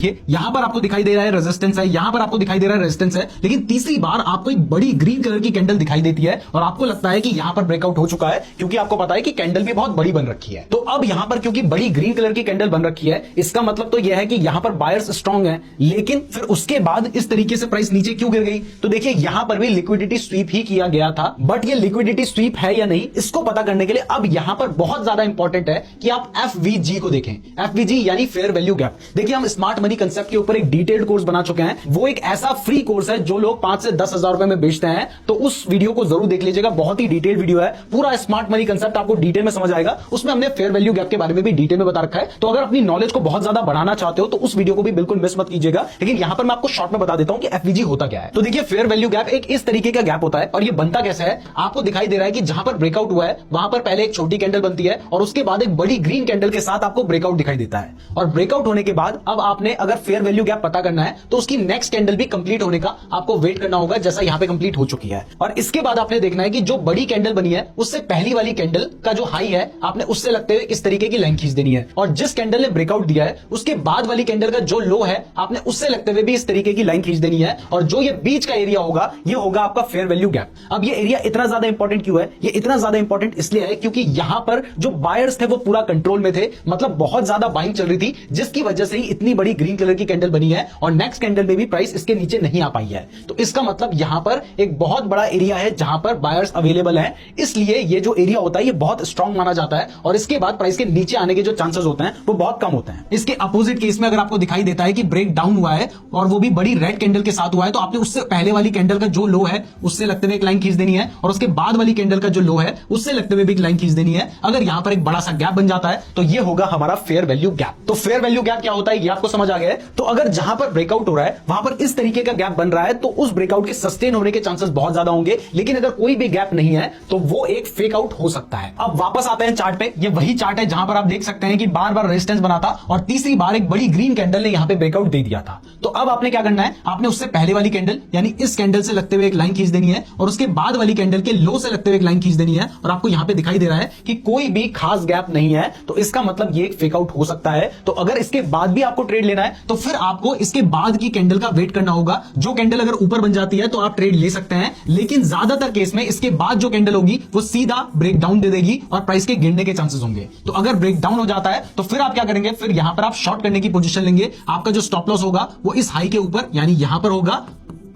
देखिए यहां पर आपको दिखाई दे रहा है रेजिस्टेंस है, यहां पर आपको दिखाई दे रहा है रेजिस्टेंस है, लेकिन तीसरी बार आपको एक बड़ी ग्रीन कलर की कैंडल दिखाई देती है और आपको लगता है कि यहां पर ब्रेकआउट हो चुका है, क्योंकि आपको पता है कि कैंडल भी बहुत बड़ी बन रखी है। तो अब यहां पर क्योंकि बड़ी ग्रीन कलर की कैंडल बन रखी है, इसका मतलब तो यह है कि यहां पर बायर्स स्ट्रांग है। लेकिन फिर उसके बाद इस तरीके से प्राइस नीचे क्यों गिर गई? तो देखिए यहां पर भी लिक्विडिटी स्वीप ही किया गया था, बट ये लिक्विडिटी स्वीप है या नहीं इसको पता करने के लिए अब यहां पर बहुत ज्यादा इंपॉर्टेंट है कि आप एफवीजी को देखें। एफवीजी यानी फेयर वैल्यू गैप। देखिए हम स्मार्ट मनी कंसेप्ट के ऊपर एक डिटेल्ड कोर्स बना चुके हैं, वो एक ऐसा फ्री कोर्स है जो लोग 5 से 10 हजार रुपए में बेचते हैं, तो उस वीडियो को जरूर देख लीजिएगा। बहुत ही डिटेल वीडियो है, पूरा स्मार्ट मनी कंसेप्ट आपको डिटेल में समझ आएगा। उसमें हमने फेयर वैल्यू गैप के बारे में भी डिटेल में बता रखा है। तो अगर अपनी नॉलेज को बहुत ज्यादा बढ़ाना चाहते हो तो उस वीडियो को भी बिल्कुल मिस मत कीजिएगा। लेकिन यहां पर मैं आपको शॉर्ट में बता देता हूं कि एफवीजी होता क्या है। तो देखिए फेयर वैल्यू गैप एक इस तरीके का गैप होता है और ये बनता कैसे है, आपको दिखाई दे रहा है कि जहां पर ब्रेकआउट हुआ है वहां पर पहले एक छोटी कैंडल बनती है और उसके बाद एक बड़ी ग्रीन कैंडल के साथ आपको ब्रेकआउट दिखाई देता है। और ब्रेकआउट होने के बाद अब आपने अगर फेयर वैल्यू गैप पता करना है तो उसकी नेक्स्ट कैंडल भी कंप्लीट होने का आपको वेट करना होगा, जैसा यहां पे कंप्लीट हो चुकी है। और इसके बाद आपने देखना है कि जो बड़ी कैंडल बनी है उससे पहली वाली कैंडल का जो हाई है आपने उससे लगते हुए इस तरीके की लाइन खींच देनी है, और जिस कैंडल ने ब्रेकआउट दिया है उसके बाद वाली कैंडल का जो लो है आपने उससे लगते हुए भी इस तरीके की लाइन खींच देनी है, और जो ये बीच का एरिया होगा ये होगा आपका फेयर वैल्यू गैप। अब ये एरिया इतना ज्यादा इंपॉर्टेंट क्यों है? ये इतना ज्यादा इंपॉर्टेंट इसलिए है क्योंकि यहां पर जो बायर्स थे वो पूरा कंट्रोल में थे, मतलब बहुत ज्यादा बाइंग चल रही थी, जिसकी वजह से ही इतनी बड़ी ग्रीन कलर की कैंडल बनी है और नेक्स्ट कैंडल में भी प्राइस इसके नीचे नहीं आ पाई है। तो इसका मतलब यहां पर एक बहुत बड़ा एरिया है जहां पर बायर्स अवेलेबल हैं, इसलिए ये जो एरिया होता है ये बहुत स्ट्रांग माना जाता है और इसके बाद प्राइस के नीचे आने के जो चांसेस होते हैं वो बहुत कम होते हैं। इसके अपोजिट केस में अगर आपको दिखाई देता है कि ब्रेक डाउन हुआ है और वो भी बड़ी रेड कैंडल के साथ हुआ है, तो आपने उससे पहले वाली कैंडल का जो लो है उससे लगते हुए एक लाइन खींच देनी है और उसके बाद वाली कैंडल का जो लो है उससे लगते हुए भी एक लाइन खींच देनी है। अगर यहां पर एक बड़ा सा गैप बन जाता है तो ये होगा हमारा फेयर वैल्यू गैप। तो फेयर वैल्यू गैप क्या होता है ये आपको समझ आ गया है। तो अगर जहां पर ब्रेकआउट हो रहा है वहां पर इस तरीके का गैप बन रहा है तो उस ब्रेकआउट के सस्टेन होने के चांसेस बहुत ज्यादा होंगे, लेकिन अगर कोई भी गैप नहीं है तो वो एक फेक आउट हो सकता है। अब वापस आते हैं चार्ट पे। ये वही चार्ट है जहां पर आप देख सकते हैं कि बार बार रेजिस्टेंस बना था और तीसरी बार एक बड़ी ग्रीन कैंडल ने यहां पे ब्रेकआउट दे दिया था। तो अब आपने क्या करना है, आपने उससे पहले वाली कैंडल यानी इस कैंडल से लगते हुए एक लाइन खींच देनी है और उसके बाद वाली कैंडल के लो से लगते हुए एक लाइन खींच देनी है, और आपको यहां पे दिखाई दे रहा है कि कोई भी खास गैप नहीं है, तो इसका मतलब ये एक फेक आउट हो सकता है। तो अगर इसके बाद भी आपको ट्रेड लेना है तो फिर आपको इसके बाद की कैंडल का वेट करना होगा। जो कैंडल अगर ऊपर बन जाती है तो आप ट्रेड ले सकते हैं, लेकिन ज्यादातर केस में इसके बाद जो कैंडल होगी वो सीधा ब्रेक डाउन दे देगी और प्राइस के गिरने के चांसेस होंगे। तो अगर ब्रेक डाउन हो जाता है तो फिर आप क्या करेंगे, फिर यहां पर आप शॉर्ट करने की पोजीशन लेंगे। आपका जो स्टॉप लॉस होगा वो इस हाई के ऊपर यानी यहां पर होगा,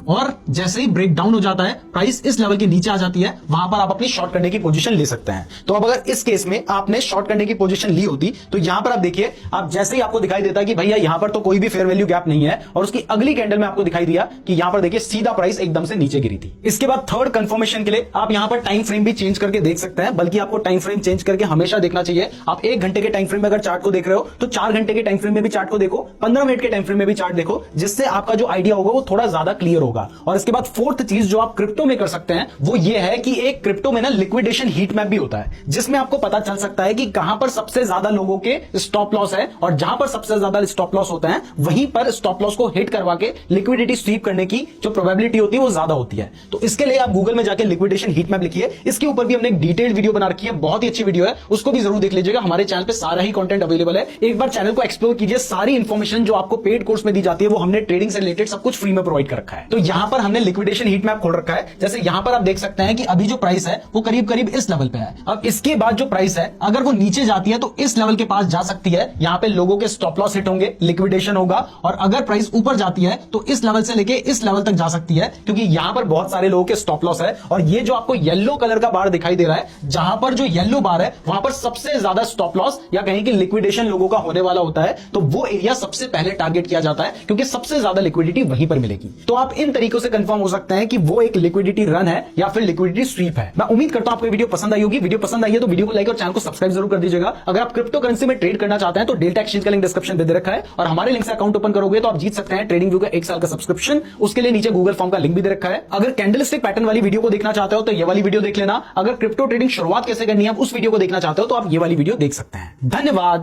और जैसे ही ब्रेक डाउन हो जाता है प्राइस इस लेवल के नीचे आ जाती है, वहां पर आप अपनी शॉर्ट करने की पोजीशन ले सकते हैं। तो अब अगर इस केस में आपने शॉर्ट करने की पोजीशन ली होती तो यहां पर आप देखिए, आप जैसे ही आपको दिखाई देता है कि भैया यहां पर तो कोई भी फेयर वैल्यू गैप नहीं है, और उसकी अगली कैंडल में आपको दिखाई दिया कि यहां पर देखिए सीधा प्राइस एकदम से नीचे गिरी थी। इसके बाद थर्ड कंफर्मेशन के लिए आप यहां पर टाइम फ्रेम भी चेंज करके देख सकते हैं, बल्कि आपको टाइम फ्रेम चेंज करके हमेशा देखना चाहिए। आप 1 घंटे के टाइम फ्रेम में अगर चार्ट को देख रहे हो तो 4 घंटे के टाइम फ्रेम में भी चार्ट को देखो, 15 मिनट के टाइम फ्रेम में भी चार्ट देखो, जिससे आपका जो आइडिया होगा वो थोड़ा ज्यादा क्लियर होगा। और इसके बाद फोर्थ चीज जो आप क्रिप्टो में कर सकते हैं वो ये है कि एक क्रिप्टो में ना लिक्विडेशन हीट मैप भी होता है, जिसमें आपको पता चल सकता है कि कहां पर सबसे ज्यादा लोगों के स्टॉप लॉस है, और जहां पर सबसे ज्यादा स्टॉप लॉस होते हैं वहीं पर स्टॉप लॉस को हिट करवा के लिक्विडिटी स्वीप करने की जो प्रोबेबिलिटी होती है वो ज्यादा होती है। तो इसके लिए आप गूगल में जाके लिक्विडेशन हीट मैप लिखिए। इसके ऊपर भी हमने एक डिटेल्ड वीडियो बना रखी है, बहुत ही अच्छी वीडियो है, उसको भी जरूर देख लीजिएगा। हमारे चैनल पे सारा ही कंटेंट अवेलेबल है, एक बार चैनल को एक्सप्लोर कीजिए। सारी इंफॉर्मेशन जो आपको पेड कोर्स में दी जाती है वो हमने ट्रेडिंग से रिलेटेड सब कुछ फ्री में प्रोवाइड कर रखा है। तो यहां पर हमने लिक्विडेशन हीट मैप खोल रखा है। जैसे यहां पर आप देख सकते हैं कि अभी जो प्राइस है वो करीब करीब इस लेवल पे है। अब इसके बाद जो प्राइस है अगर वो नीचे जाती है तो इस लेवल के पास जा सकती है, यहां पे लोगों के स्टॉप लॉस हिट होंगे, लिक्विडेशन होगा। और अगर प्राइस ऊपर जाती है तो इस लेवल से लेके इस लेवल तक जा सकती है, क्योंकि यहां पर बहुत सारे लोगों के स्टॉप लॉस है। और ये जो आपको येलो कलर का बार दिखाई दे रहा है, जहां पर जो येलो बार है वहां पर सबसे ज्यादा स्टॉप लॉस या कहीं की लिक्विडेशन लोगों का होने वाला होता है, तो वो एरिया सबसे पहले टारगेट किया जाता है, क्योंकि सबसे ज्यादा लिक्विडिटी वहीं पर मिलेगी। तो आप इन तरीकों से कंफर्म हो सकते हैं कि वो एक लिक्विडिटी रन है या फिर लिक्विडिटी स्वीप है। मैं उम्मीद करता हूं आपको वीडियो पसंद आई होगी। वीडियो पसंद आई है तो वीडियो को लाइक और चैनल को सब्सक्राइब जरूर कर दीजिएगा। अगर आप क्रिप्टो करेंसी में ट्रेड करना चाहते हैं तो डेल्टा एक्सचेंज का लिंक डिस्क्रिप्शन में दे रखा है, और हमारे लिंक से अकाउंट ओपन करोगे तो आप जीत सकते हैं ट्रेडिंग व्यू का 1 साल का सब्सक्रिप्शन। उसके लिए नीचे गूगल फॉर्म का लिंक भी दे रखा है। अगर कैंडलस्टिक पैटर्न वाली वीडियो को देखना चाहते हो तो ये वाली वीडियो देख लेना। अगर क्रिप्टो ट्रेडिंग शुरुआत कैसे करनी है उस वीडियो को देखना चाहते हो तो आप ये वाली वीडियो देख सकते हैं। धन्यवाद।